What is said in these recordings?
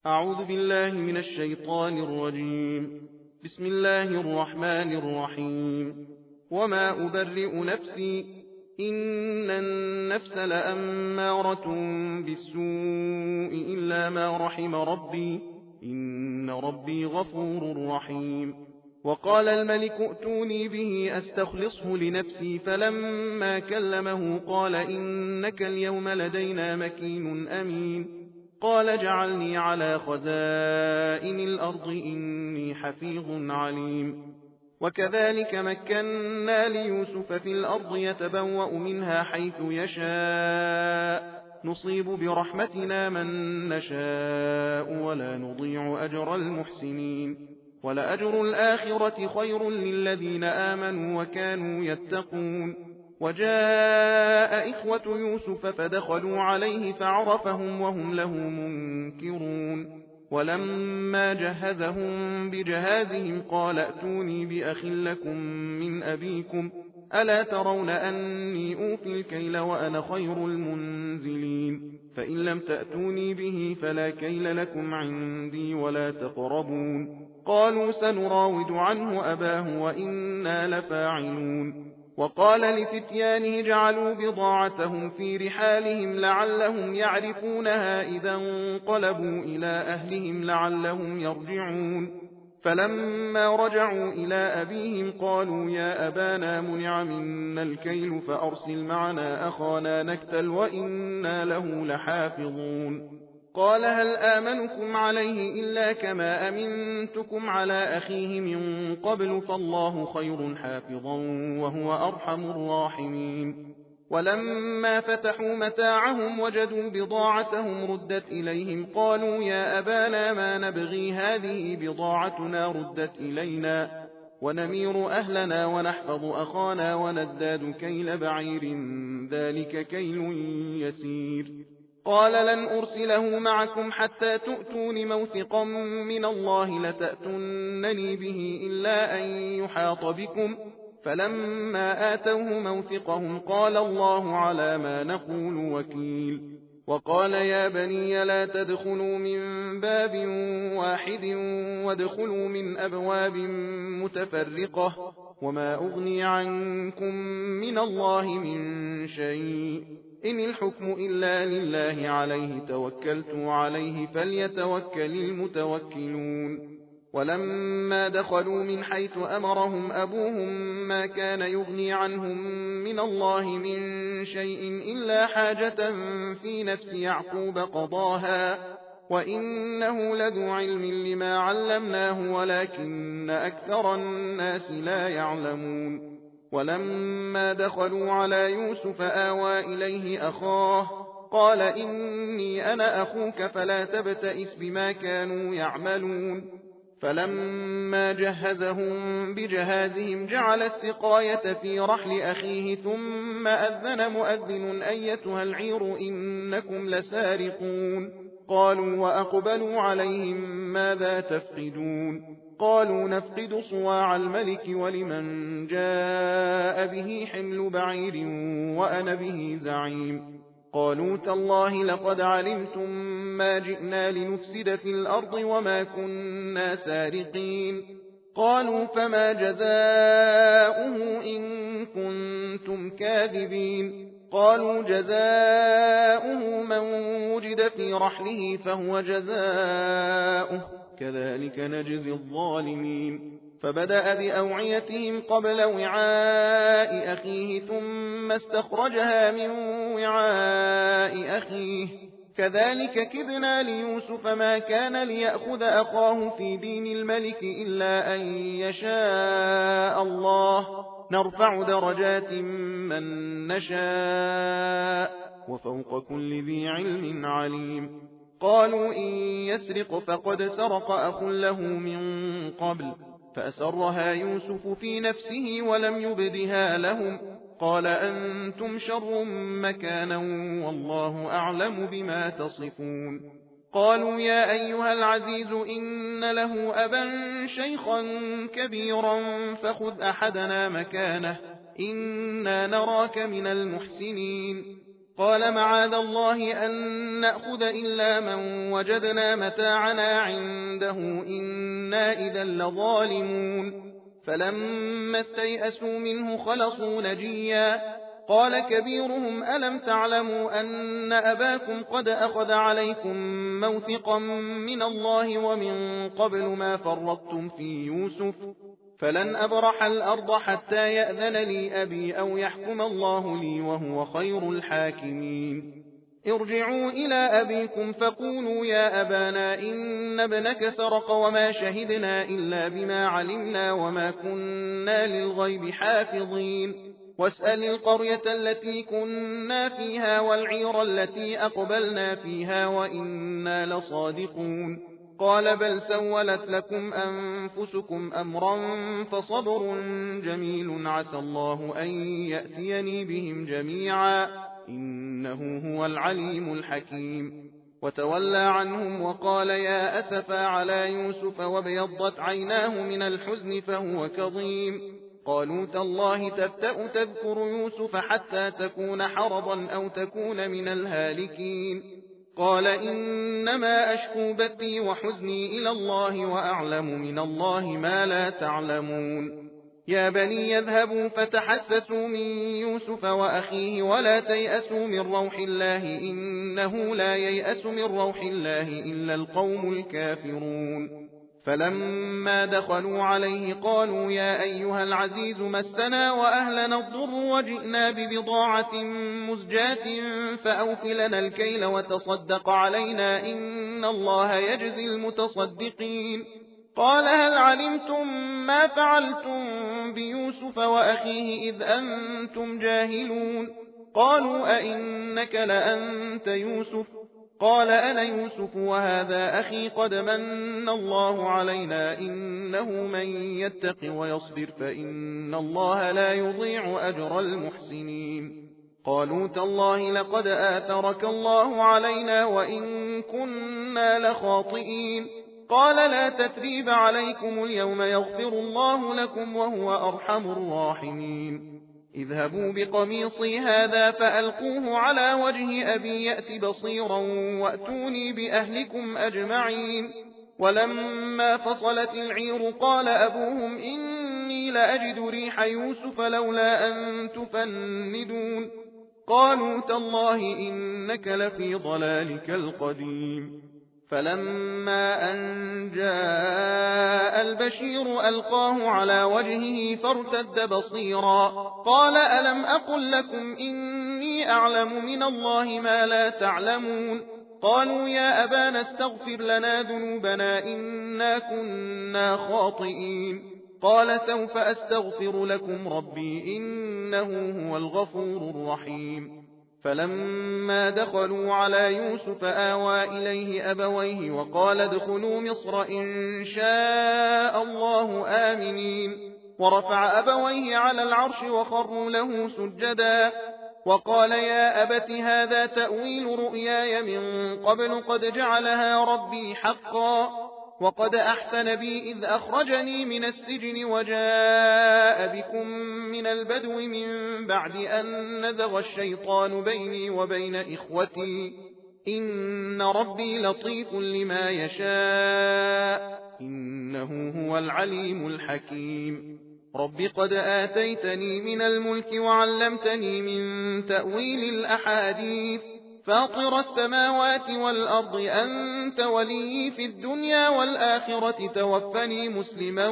أعوذ بالله من الشيطان الرجيم. بسم الله الرحمن الرحيم. وما أبرئ نفسي إن النفس لأمارة بالسوء إلا ما رحم ربي إن ربي غفور رحيم. وقال الملك ائتوني به أستخلصه لنفسي فلما كلمه قال إنك اليوم لدينا مكين أمين. قال اجعلني على خزائن الأرض إني حفيظ عليم. وكذلك مكنا ليوسف في الأرض يتبوأ منها حيث يشاء نصيب برحمتنا من نشاء ولا نضيع أجر المحسنين ولأجر الآخرة خير للذين آمنوا وكانوا يتقون. وجاء إخوة يوسف فدخلوا عليه فعرفهم وهم له منكرون. ولما جهزهم بجهازهم قال ائتوني بأخ لكم من أبيكم ألا ترون أني أوفي الكيل وأنا خير المنزلين فإن لم تأتوني به فلا كيل لكم عندي ولا تقربون. قالوا سنراود عنه أباه وإنا لفاعلون. وقال لفتيانه جعلوا بضاعتهم في رحالهم لعلهم يعرفونها إذا انقلبوا إلى أهلهم لعلهم يرجعون. فلما رجعوا إلى أبيهم قالوا يا أبانا منع منا الكيل فأرسل معنا أخانا نكتل وإنا له لحافظون. قال هل آمنكم عليه إلا كما أمنتكم على أخيه من قبل فالله خير حافظا وهو أرحم الراحمين. ولما فتحوا متاعهم وجدوا بضاعتهم ردت إليهم قالوا يا أبانا ما نبغي هذه بضاعتنا ردت إلينا ونمير أهلنا ونحفظ أخانا ونزداد كيل بعير ذلك كيل يسير. قال لن أرسله معكم حتى تؤتون موثقا من الله لتأتونني به إلا أن يحاط بكم فلما آتوه موثقهم قال الله على ما نقول وكيل. وقال يا بني لا تدخلوا من باب واحد وادخلوا من أبواب متفرقة وما أغني عنكم من الله من شيء إن الحكم إلا لله عليه توكلت عليه فليتوكل المتوكلون. ولما دخلوا من حيث أمرهم أبوهم ما كان يغني عنهم من الله من شيء إلا حاجة في نفس يعقوب قضاها وإنه لذو علم لما علمناه ولكن أكثر الناس لا يعلمون. ولما دخلوا على يوسف آوى إليه أخاه قال إني أنا أخوك فلا تبتئس بما كانوا يعملون. فلما جهزهم بجهازهم جعل السقاية في رحل أخيه ثم أذن مؤذن أيتها العير إنكم لسارقون. قالوا وأقبلوا عليهم ماذا تفقدون قالوا نفقد صواع الملك ولمن جاء به حمل بعير وأنا به زعيم. قالوا تالله لقد علمتم ما جئنا لنفسد في الأرض وما كنا سارقين. قالوا فما جزاؤه إن كنتم كاذبين. قالوا جزاؤه من وجد في رحله فهو جزاؤه كذلك نجزي الظالمين. فبدأ بأوعيتهم قبل وعاء أخيه ثم استخرجها من وعاء أخيه كذلك كدنا ليوسف ما كان ليأخذ أخاه في دين الملك إلا أن يشاء الله نرفع درجات من نشاء وفوق كل ذي علم عليم. قالوا إن يسرق فقد سرق أخ له من قبل فأسرها يوسف في نفسه ولم يبدها لهم قال أنتم شر مكانا والله أعلم بما تصفون. قالوا يا أيها العزيز إن له أبا شيخا كبيرا فخذ أحدنا مكانه إنا نراك من المحسنين. قال معاذ الله أن نأخذ إلا من وجدنا متاعنا عنده إنا إذا لظالمون فلما استيئسوا منه خلصوا نجيا قال كبيرهم ألم تعلموا أن أباكم قد أخذ عليكم موثقا من الله ومن قبل ما فرطتم في يوسف فلن أبرح الأرض حتى يأذن لي أبي أو يحكم الله لي وهو خير الحاكمين ارجعوا إلى أبيكم فقولوا يا أبانا إن ابنك سرق وما شهدنا إلا بما علمنا وما كنا للغيب حافظين واسأل القرية التي كنا فيها والعير التي أقبلنا فيها وإنا لصادقون قال بل سولت لكم أنفسكم أمرا فصبر جميل عسى الله أن يأتيني بهم جميعا إنه هو العليم الحكيم وتولى عنهم وقال يا أسفا على يوسف وابيضت عيناه من الحزن فهو كظيم قالوا تالله تفتأ تذكر يوسف حتى تكون حرضا أو تكون من الهالكين قال إنما أشكو بثي وحزني إلى الله وأعلم من الله ما لا تعلمون يا بني يذهبوا فتحسسوا من يوسف وأخيه ولا تيأسوا من روح الله إنه لا ييأس من روح الله إلا القوم الكافرون فلما دخلوا عليه قالوا يا أيها العزيز مسنا وأهلنا الضر وجئنا ببضاعة مزجاة فأوف لنا الكيل وتصدق علينا إن الله يجزي المتصدقين قال هل علمتم ما فعلتم بيوسف وأخيه إذ أنتم جاهلون قالوا أئنك لأنت يوسف قال أنا يوسف وهذا أخي قد من الله علينا إنه من يتق ويصبر فإن الله لا يضيع أجر المحسنين قالوا تالله لقد آثرك الله علينا وإن كنا لخاطئين قال لا تثريب عليكم اليوم يغفر الله لكم وهو أرحم الراحمين اذهبوا بقميصي هذا فألقوه على وجه أبي يأت بصيرا وأتوني بأهلكم أجمعين ولما فصلت العير قال أبوهم إني لأجد ريح يوسف لولا أن تفندون قالوا تالله إنك لفي ضلالك القديم فلما أن جاء البشير ألقاه على وجهه فارتد بصيرا قال ألم أقل لكم إني أعلم من الله ما لا تعلمون قالوا يا أبانا استغفر لنا ذنوبنا إنا كنا خاطئين قال سوف أستغفر لكم ربي إنه هو الغفور الرحيم فلما دخلوا على يوسف آوى إليه أبويه وقال ادخلوا مصر إن شاء الله آمنين ورفع أبويه على العرش وخروا له سجدا وقال يا أبت هذا تأويل رؤياي من قبل قد جعلها ربي حقا وقد أحسن بي إذ أخرجني من السجن وجاء بكم من البدو من بعد أن نزغ الشيطان بيني وبين إخوتي إن ربي لطيف لما يشاء إنه هو العليم الحكيم رب قد آتيتني من الملك وعلمتني من تأويل الأحاديث فاطر السماوات والأرض أنت ولي في الدنيا والآخرة توفني مسلما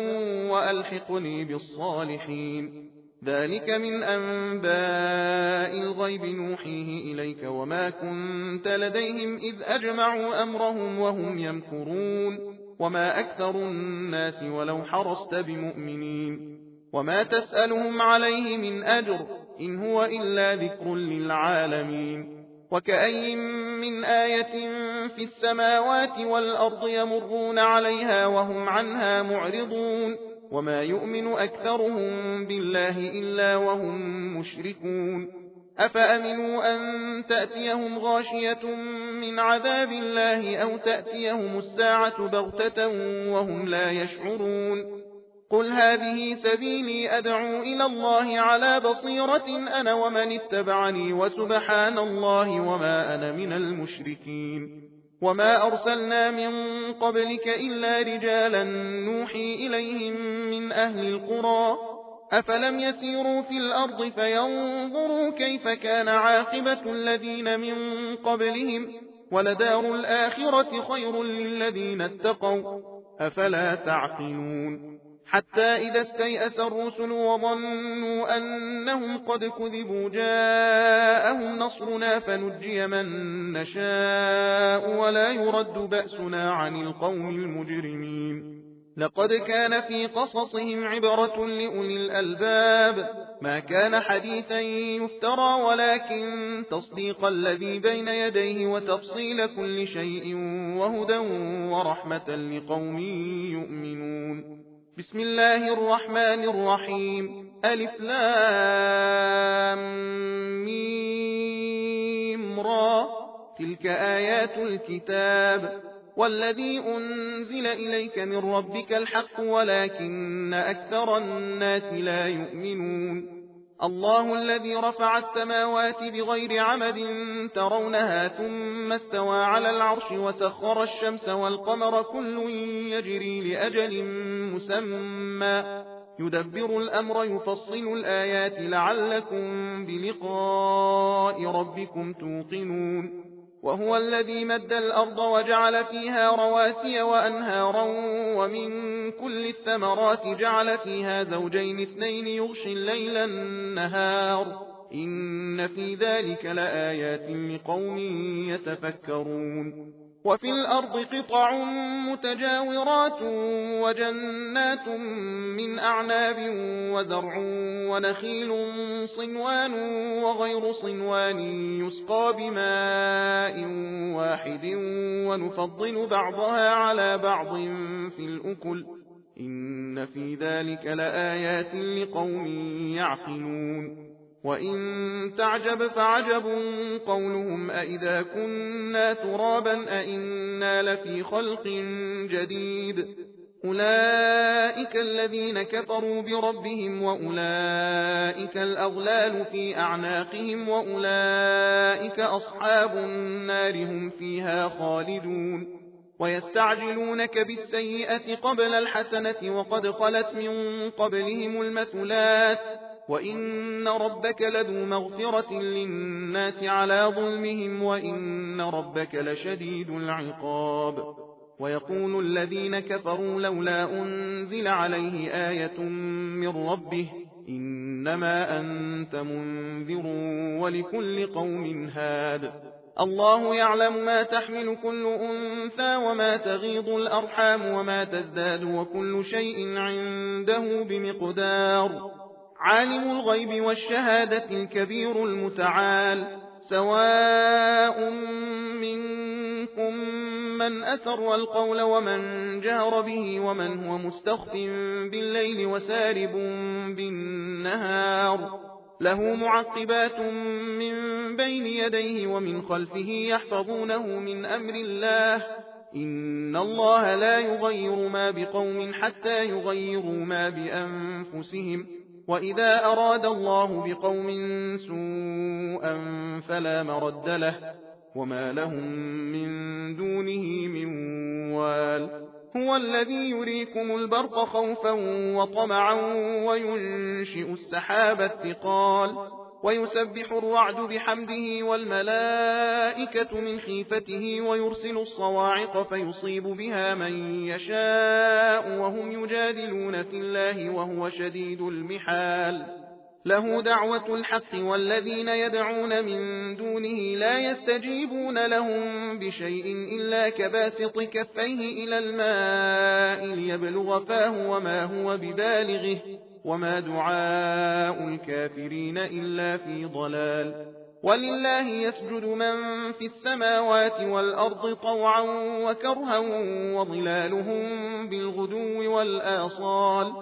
وألحقني بالصالحين ذلك من أنباء الغيب نوحيه إليك وما كنت لديهم إذ أجمعوا أمرهم وهم يمكرون وما أكثر الناس ولو حرصت بمؤمنين وما تسألهم عليه من أجر إن هو إلا ذكر للعالمين وكأي من آية في السماوات والأرض يمرون عليها وهم عنها معرضون وما يؤمن أكثرهم بالله إلا وهم مشركون أفأمنوا أن تأتيهم غاشية من عذاب الله أو تأتيهم الساعة بغتة وهم لا يشعرون قل هذه سبيلي أدعو إلى الله على بصيرة أنا ومن اتبعني وسبحان الله وما أنا من المشركين وما أرسلنا من قبلك إلا رجالا نوحي إليهم من أهل القرى أفلم يسيروا في الأرض فينظروا كيف كان عاقبة الذين من قبلهم ولدار الآخرة خير للذين اتقوا أفلا تعقلون حتى إذا استيأس الرسل وظنوا أنهم قد كذبوا جاءهم نصرنا فنجي من نشاء ولا يرد بأسنا عن القوم المجرمين لقد كان في قصصهم عبرة لأولي الألباب ما كان حديثا يفترى ولكن تصديق الذي بين يديه وتفصيل كل شيء وهدى ورحمة لقوم يؤمنون بسم الله الرحمن الرحيم ألف لام ميم را تلك آيات الكتاب والذي أنزل إليك من ربك الحق ولكن أكثر الناس لا يؤمنون الله الذي رفع السماوات بغير عمد ترونها ثم استوى على العرش وسخر الشمس والقمر كل يجري لأجل مسمى يدبر الأمر يفصل الآيات لعلكم بلقاء ربكم توقنون وهو الذي مد الأرض وجعل فيها رواسي وأنهارا ومن كل الثمرات جعل فيها زوجين اثنين يغشي الليل النهار إن في ذلك لآيات لقوم يتفكرون وفي الأرض قطع متجاورات وجنات من أعناب وزرع ونخيل صنوان وغير صنوان يسقى بماء واحد ونفضل بعضها على بعض في الأكل إن في ذلك لآيات لقوم يعقلون وإن تعجب فعجب قولهم أئذا كنا ترابا أئنا لفي خلق جديد أولئك الذين كفروا بربهم وأولئك الأغلال في أعناقهم وأولئك أصحاب النار هم فيها خالدون ويستعجلونك بالسيئة قبل الحسنة وقد خلت من قبلهم المثلات وإن ربك لذو مغفرة للناس على ظلمهم وإن ربك لشديد العقاب ويقول الذين كفروا لولا أنزل عليه آية من ربه إنما أنت منذر ولكل قوم هاد الله يعلم ما تحمل كل أنثى وما تغيض الأرحام وما تزداد وكل شيء عنده بمقدار عالم الغيب والشهادة الكبير المتعال سواء منكم من أسر القول ومن جهر به ومن هو مستخف بالليل وسارب بالنهار له معقبات من بين يديه ومن خلفه يحفظونه من أمر الله إن الله لا يغير ما بقوم حتى يغيروا ما بأنفسهم وإذا أراد الله بقوم سوءا فلا مرد له وما لهم من دونه من وال هو الذي يريكم البرق خوفا وطمعا وينشئ السحاب الثقال ويسبح الرعد بحمده والملائكة من خيفته ويرسل الصواعق فيصيب بها من يشاء وهم يجادلون في الله وهو شديد المحال له دعوة الحق والذين يدعون من دونه لا يستجيبون لهم بشيء إلا كباسط كفيه إلى الماء ليبلغ فاه وما هو ببالغه وما دعاء الكافرين إلا في ضلال ولله يسجد من في السماوات والأرض طوعا وكرها وظلالهم بالغدو والآصال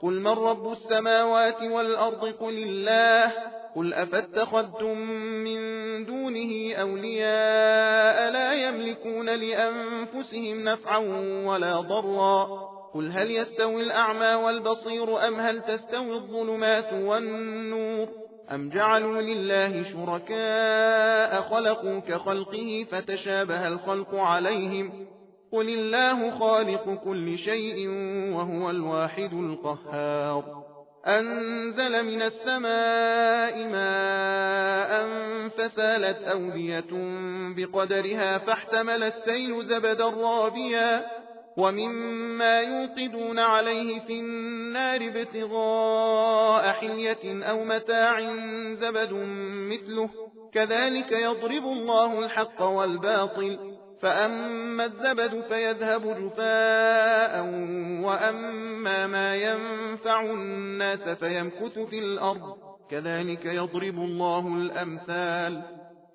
قل من رب السماوات والأرض قل الله قل أفاتخذتم من دونه أولياء لا يملكون لأنفسهم نفعا ولا ضرا قل هل يستوي الأعمى والبصير أم هل تستوي الظلمات والنور أم جعلوا لله شركاء خلقوا كخلقه فتشابه الخلق عليهم قل الله خالق كل شيء وهو الواحد القهار أنزل من السماء ماء فسالت أودية بقدرها فاحتمل السيل زبدا رابيا ومما يوقدون عليه في النار ابتغاء حلية أو متاع زبد مثله كذلك يضرب الله الحق والباطل فأما الزبد فيذهب جفاء وأما ما ينفع الناس فيمكث في الأرض كذلك يضرب الله الأمثال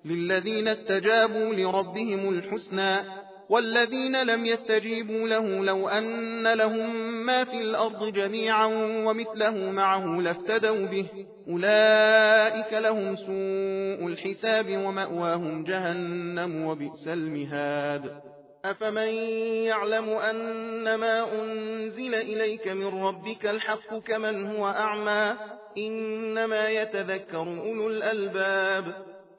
للذين استجابوا لربهم الحسنى والذين لم يستجيبوا له لو أن لهم ما في الأرض جميعا ومثله معه لافتدوا به أولئك لهم سوء الحساب ومأواهم جهنم وبئس المهاد أفمن يعلم أن ما أنزل إليك من ربك الحق كمن هو أعمى إنما يتذكر أولو الألباب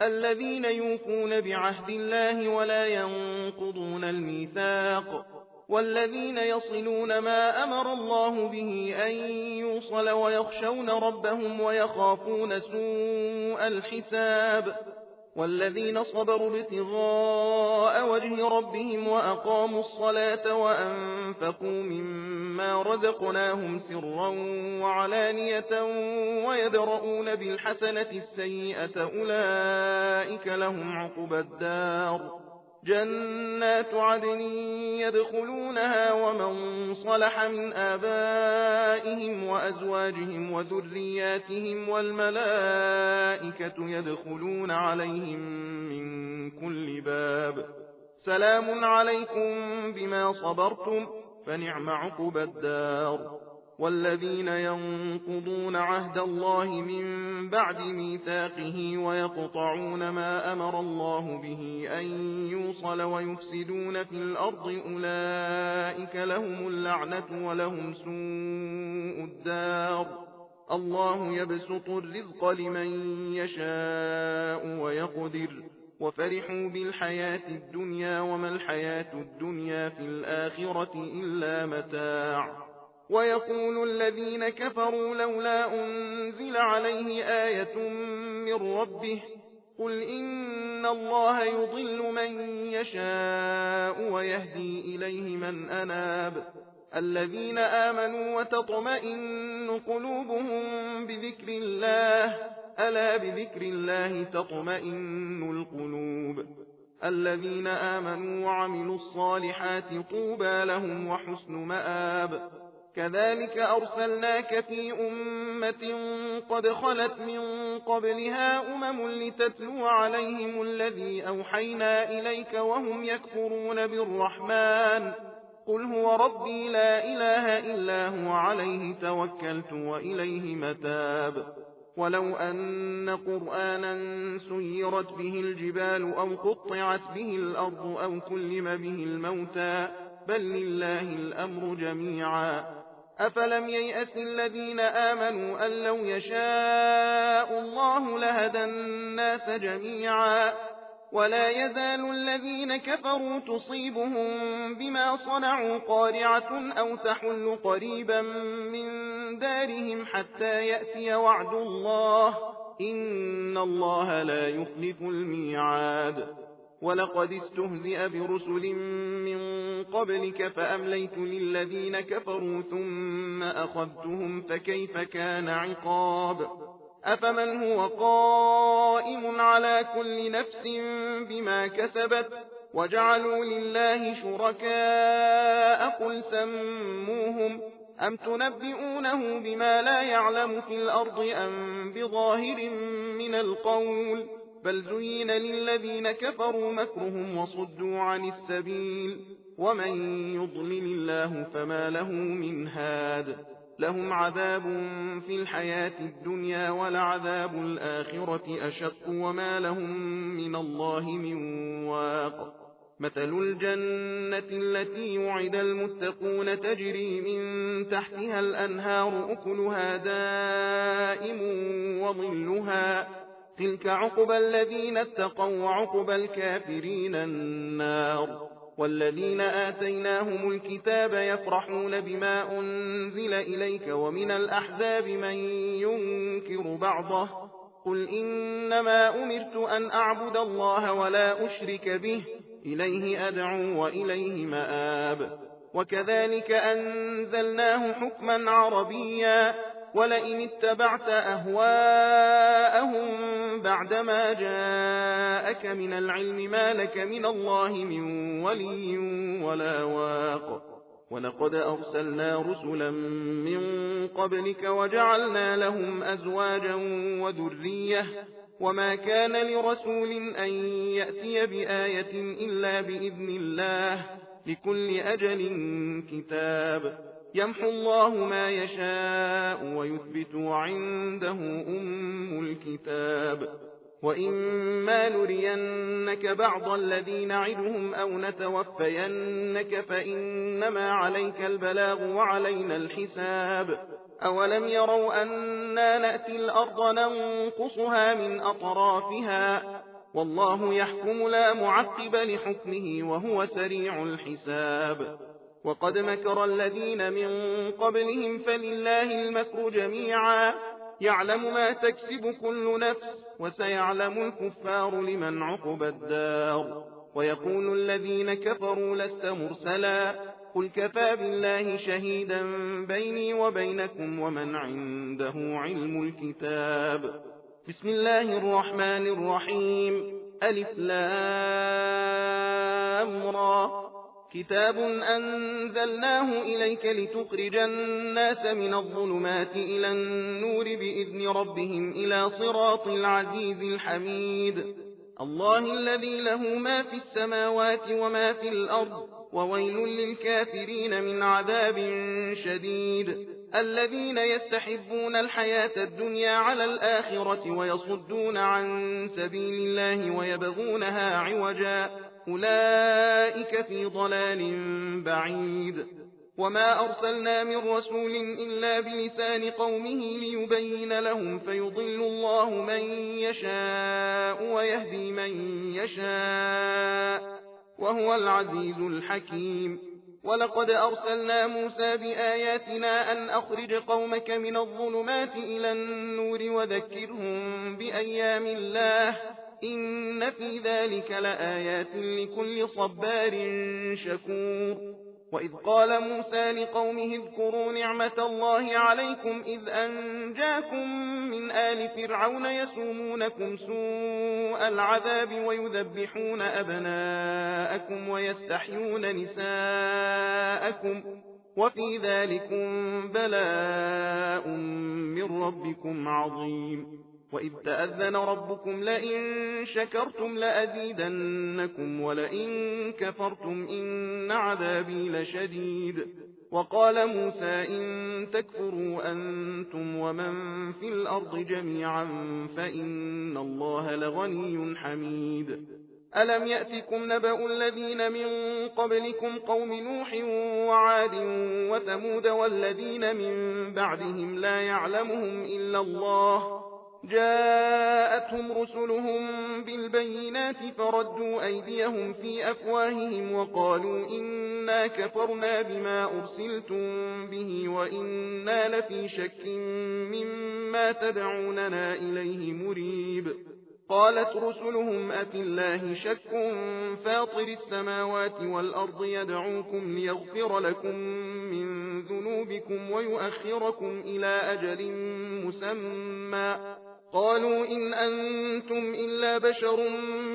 الذين يوفون بعهد الله ولا ينقضون الميثاق والذين يصلون ما أمر الله به أن يوصل ويخشون ربهم ويخافون سوء الحساب والذين صبروا ابتغاء وجه ربهم وأقاموا الصلاة وأنفقوا مما رزقناهم سرا وعلانية ويدرؤون بالحسنة السيئة أولئك لهم عقبى الدار جنات عدن يدخلونها ومن صلح من آبائهم وأزواجهم وذرياتهم والملائكة يدخلون عليهم من كل باب سلام عليكم بما صبرتم فنعم عقبى الدار والذين ينقضون عهد الله من بعد ميثاقه ويقطعون ما أمر الله به أن يوصل ويفسدون في الأرض أولئك لهم اللعنة ولهم سوء الدار الله يبسط الرزق لمن يشاء ويقدر وفرحوا بالحياة الدنيا وما الحياة الدنيا في الآخرة إلا متاع ويقول الذين كفروا لولا أنزل عليه آية من ربه قل إن الله يضل من يشاء ويهدي إليه من أناب الذين آمنوا وتطمئن قلوبهم بذكر الله ألا بذكر الله تطمئن القلوب الذين آمنوا وعملوا الصالحات طوبى لهم وحسن مآب كذلك أرسلناك في أمة قد خلت من قبلها لتتلو عليهم الذي أوحينا إليك وهم يكفرون بالرحمن قل هو ربي لا إله إلا هو عليه توكلت وإليه متاب ولو أن قرآنا سيرت به الجبال أو قطعت به الأرض أو كلم به الموتى بل لله الأمر جميعا أفلم ييأس الذين آمنوا أن لو يشاء الله لهدى الناس جميعا ولا يزال الذين كفروا تصيبهم بما صنعوا قارعة أو تحل قريبا من دارهم حتى يأتي وعد الله إن الله لا يخلف الميعاد ولقد استهزئ برسل من قبلك فأمليت للذين كفروا ثم أخذتهم فكيف كان عقاب أفمن هو قائم على كل نفس بما كسبت وجعلوا لله شركاء قل سموهم أم تنبئونه بما لا يعلم في الأرض أم بظاهر من القول بل زين للذين كفروا مكرهم وصدوا عن السبيل ومن يضلل الله فما له من هاد لهم عذاب في الحياة الدنيا ولعذاب الآخرة أشق وما لهم من الله من واق مثل الجنة التي وعد المتقون تجري من تحتها الأنهار أكلها دائم وظلها تلك عقبى الذين اتقوا وعقبى الكافرين النار والذين آتيناهم الكتاب يفرحون بما أنزل إليك ومن الأحزاب من ينكر بعضه قل إنما أمرت أن أعبد الله ولا أشرك به إليه أدعو وإليه مآب وكذلك أنزلناه حكما عربيا ولئن اتبعت أهواءهم بعدما جاءك من العلم ما لك من الله من ولي ولا واق ولقد أرسلنا رسلا من قبلك وجعلنا لهم أزواجا وذرية وما كان لرسول أن يأتي بآية إلا بإذن الله لكل أجل كتاب يمحو الله ما يشاء ويثبت وعنده أم الكتاب وإما نرينك بعض الذين نعدهم أو نتوفينك فإنما عليك البلاغ وعلينا الحساب أولم يروا أنا نأتي الأرض ننقصها من أطرافها والله يحكم لا معقب لحكمه وهو سريع الحساب وقد مكر الذين من قبلهم فلله المكر جميعا يعلم ما تكسب كل نفس وسيعلم الكفار لمن عقبى الدار ويقول الذين كفروا لست مرسلا قل كفى بالله شهيدا بيني وبينكم ومن عنده علم الكتاب بسم الله الرحمن الرحيم ألف لام را كتاب أنزلناه إليك لتخرج الناس من الظلمات إلى النور بإذن ربهم إلى صراط العزيز الحميد الله الذي له ما في السماوات وما في الأرض وويل للكافرين من عذاب شديد الذين يستحبون الحياة الدنيا على الآخرة ويصدون عن سبيل الله ويبغونها عوجا أولئك في ضلال بعيد وما أرسلنا من رسول إلا بلسان قومه ليبين لهم فيضل الله من يشاء ويهدي من يشاء وهو العزيز الحكيم ولقد أرسلنا موسى بآياتنا أن أخرج قومك من الظلمات إلى النور وذكرهم بأيام الله إن في ذلك لآيات لكل صبار شكور وإذ قال موسى لقومه اذكروا نعمة الله عليكم إذ أنجاكم من آل فرعون يسومونكم سوء العذاب ويذبحون أبناءكم ويستحيون نساءكم وفي ذلكم بلاء من ربكم عظيم وإذ تأذن ربكم لئن شكرتم لأزيدنكم ولئن كفرتم إن عذابي لشديد وقال موسى إن تكفروا أنتم ومن في الأرض جميعا فإن الله لغني حميد ألم يأتكم نبأ الذين من قبلكم قوم نوح وعاد وثمود والذين من بعدهم لا يعلمهم إلا الله جاءتهم رسلهم بالبينات فردوا أيديهم في أفواههم وقالوا إنا كفرنا بما أرسلتم به وإنا لفي شك مما تدعوننا إليه مريب قالت رسلهم أفي الله شك فاطر السماوات والأرض يدعوكم ليغفر لكم من ذنوبكم ويؤخركم إلى أجل مسمى قالوا إن أنتم إلا بشر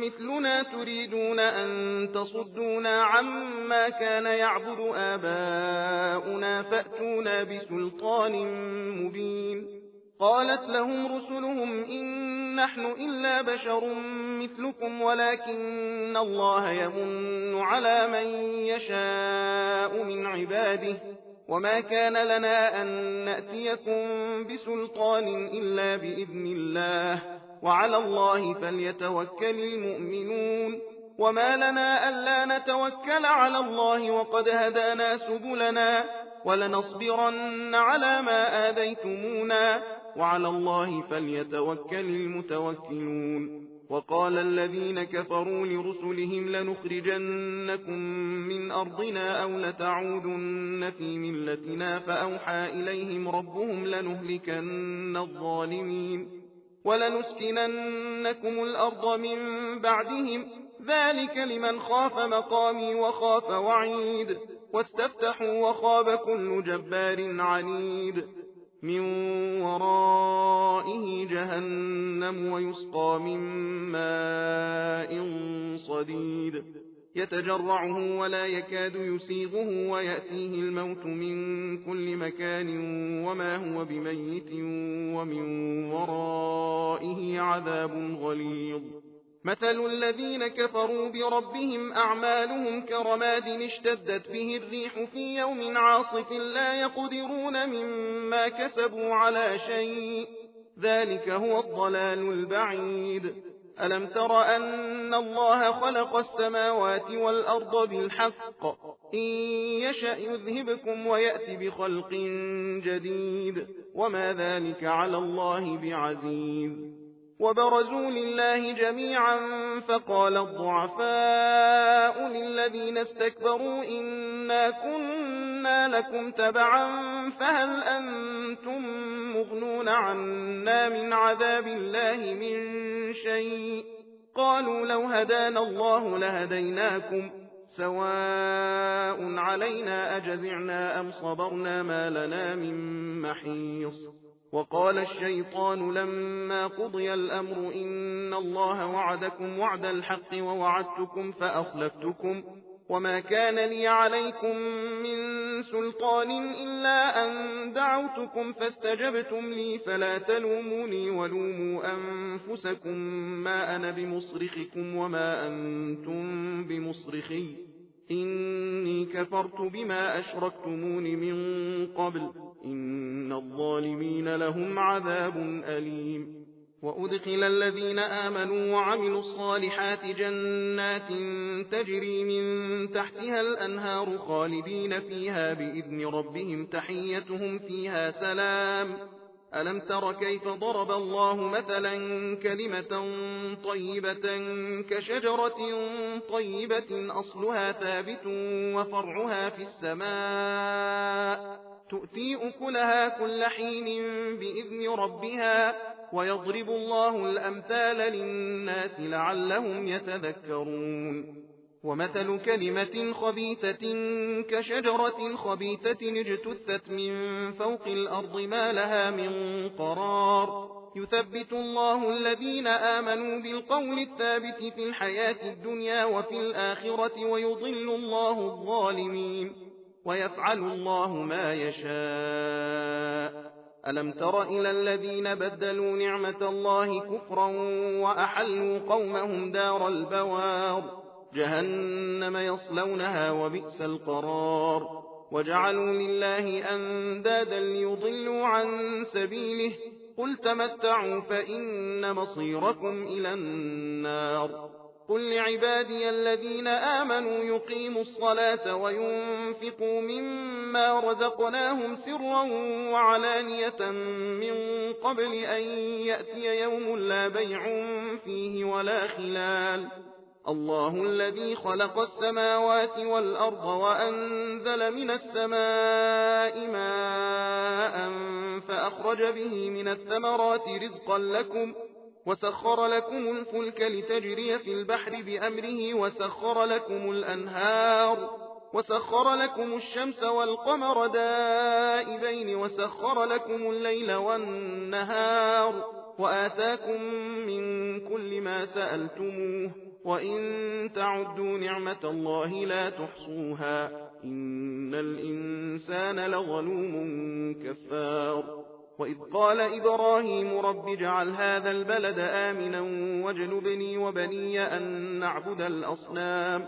مثلنا تريدون أن تصدونا عما كان يعبد آباؤنا فأتونا بسلطان مبين قالت لهم رسلهم إن نحن إلا بشر مثلكم ولكن الله يمن على من يشاء من عباده وما كان لنا أن نأتيكم بسلطان إلا بإذن الله وعلى الله فليتوكل المؤمنون وما لنا ألا نتوكل على الله وقد هدانا سبلنا ولنصبرن على ما آذيتمونا وعلى الله فليتوكل المتوكلون. وقال الذين كفروا لرسلهم لنخرجنكم من أرضنا أو لتعودن في ملتنا فأوحى إليهم ربهم لنهلكن الظالمين ولنسكننكم الأرض من بعدهم ذلك لمن خاف مقامي وخاف وعيد واستفتحوا وخاب كل جبار عنيد من ورائه جهنم ويسقى من ماء صديد يتجرعه ولا يكاد يسيغه ويأتيه الموت من كل مكان وما هو بميت ومن ورائه عذاب غليظ. مثل الذين كفروا بربهم أعمالهم كرماد اشتدت به الريح في يوم عاصف لا يقدرون مما كسبوا على شيء ذلك هو الضلال البعيد. ألم تر أن الله خلق السماوات والأرض بالحق إن يشأ يذهبكم ويأتي بخلق جديد وما ذلك على الله بعزيز. وبرزوا لله جميعا فقال الضعفاء للذين استكبروا إنا كنا لكم تبعا فهل أنتم مغنون عنا من عذاب الله من شيء قالوا لو هدانا الله لهديناكم سواء علينا أجزعنا أم صبرنا ما لنا من محيص. وقال الشيطان لما قضي الأمر إن الله وعدكم وعد الحق ووعدتكم فأخلفتكم وما كان لي عليكم من سلطان إلا أن دعوتكم فاستجبتم لي فلا تلوموني ولوموا أنفسكم ما أنا بمصرخكم وما أنتم بمصرخي إني كفرت بما أشركتمون من قبل إن الظالمين لهم عذاب أليم. وأدخل الذين آمنوا وعملوا الصالحات جنات تجري من تحتها الأنهار خالدين فيها بإذن ربهم تحيتهم فيها سلام. ألم تر كيف ضرب الله مثلا كلمة طيبة كشجرة طيبة أصلها ثابت وفرعها في السماء تؤتي أكلها كل حين بإذن ربها ويضرب الله الأمثال للناس لعلهم يتذكرون. ومثل كلمة خبيثة كشجرة خبيثة اجتثت من فوق الأرض ما لها من قرار يثبت الله الذين آمنوا بالقول الثابت في الحياة الدنيا وفي الآخرة ويضل الله الظالمين ويفعل الله ما يشاء. ألم تر إلى الذين بدلوا نعمة الله كفرا وأحلوا قومهم دار البوار جهنم يصلونها وبئس القرار وجعلوا لله أندادا ليضلوا عن سبيله قل تمتعوا فإن مصيركم إلى النار. قل لعبادي الذين آمنوا يقيموا الصلاة وينفقوا مما رزقناهم سرا وعلانية من قبل أن يأتي يوم لا بيع فيه ولا خلال. الله الذي خلق السماوات والأرض وأنزل من السماء ماء فأخرج به من الثمرات رزقا لكم وسخر لكم الفلك لتجري في البحر بأمره وسخر لكم الأنهار وسخر لكم الشمس والقمر دائبين وسخر لكم الليل والنهار وآتاكم من كل ما سألتموه وإن تعدوا نعمة الله لا تحصوها إن الإنسان لظلوم كفار. وإذ قال إبراهيم رب اجعل هذا البلد آمنا واجنبني وبني أن نعبد الأصنام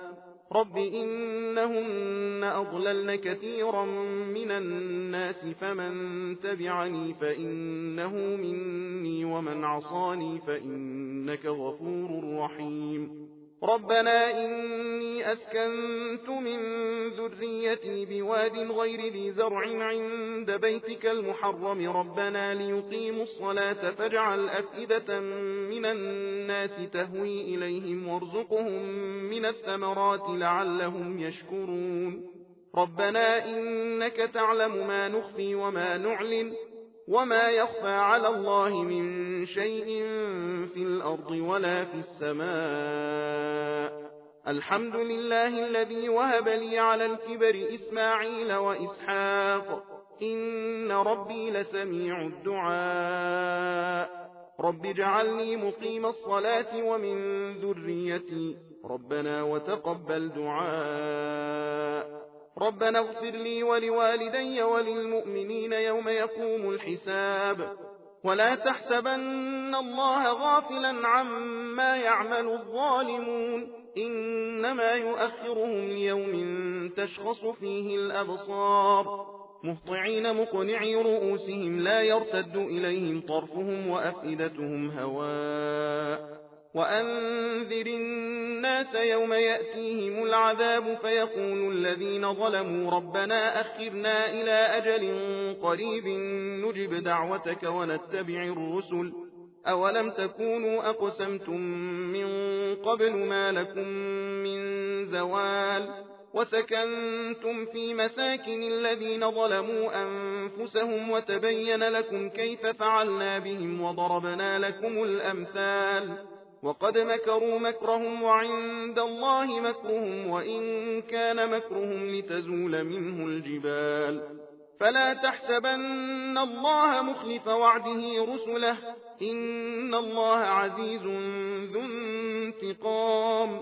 رب إنهن أضللن كثيرا من الناس فمن تبعني فإنه مني ومن عصاني فإنك غفور رحيم. ربنا إني أسكنت من ذريتي بواد غير ذي زرع عند بيتك المحرم ربنا ليقيموا الصلاة فاجعل أفئدة من الناس تهوي إليهم وارزقهم من الثمرات لعلهم يشكرون ربنا إنك تعلم ما نخفي وما نعلن وما يخفى على الله من شيء في الأرض ولا في السماء الحمد لله الذي وهب لي على الكبر إسماعيل وإسحاق إن ربي لسميع الدعاء رب اجعلني مقيم الصلاة ومن ذريتي ربنا وتقبل دعاء ربنا اغفر لي ولوالدي وللمؤمنين يوم يقوم الحساب ولا تحسبن الله غافلا عما يعمل الظالمون إنما يؤخرهم ليوم تشخص فيه الأبصار مهطعين مقنعي رؤوسهم لا يرتد إليهم طرفهم وأفئدتهم هواء وأنذر الناس يوم يأتيهم العذاب فيقول الذين ظلموا ربنا أخرنا إلى أجل قريب نجب دعوتك ونتبع الرسل أولم تكونوا أقسمتم من قبل ما لكم من زوال وسكنتم في مساكن الذين ظلموا أنفسهم وتبين لكم كيف فعلنا بهم وضربنا لكم الأمثال وقد مكروا مكرهم وعند الله مكرهم وإن كان مكرهم لتزول منه الجبال فلا تحسبن الله مخلف وعده رسله إن الله عزيز ذو انتقام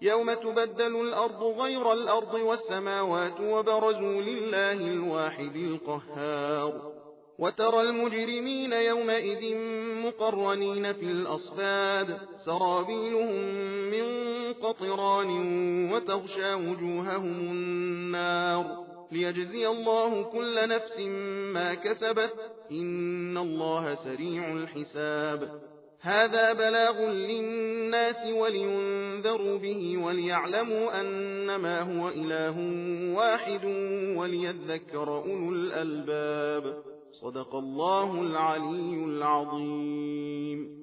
يوم تبدل الأرض غير الأرض والسماوات وبرزوا لله الواحد القهار وترى المجرمين يومئذ مقرنين في الأصفاد سرابيلهم من قطران وتغشى وجوههم النار ليجزي الله كل نفس ما كسبت إن الله سريع الحساب هذا بلاغ للناس ولينذروا به وليعلموا أنما هو إله واحد وليذكر أولو الألباب صدق الله العلي العظيم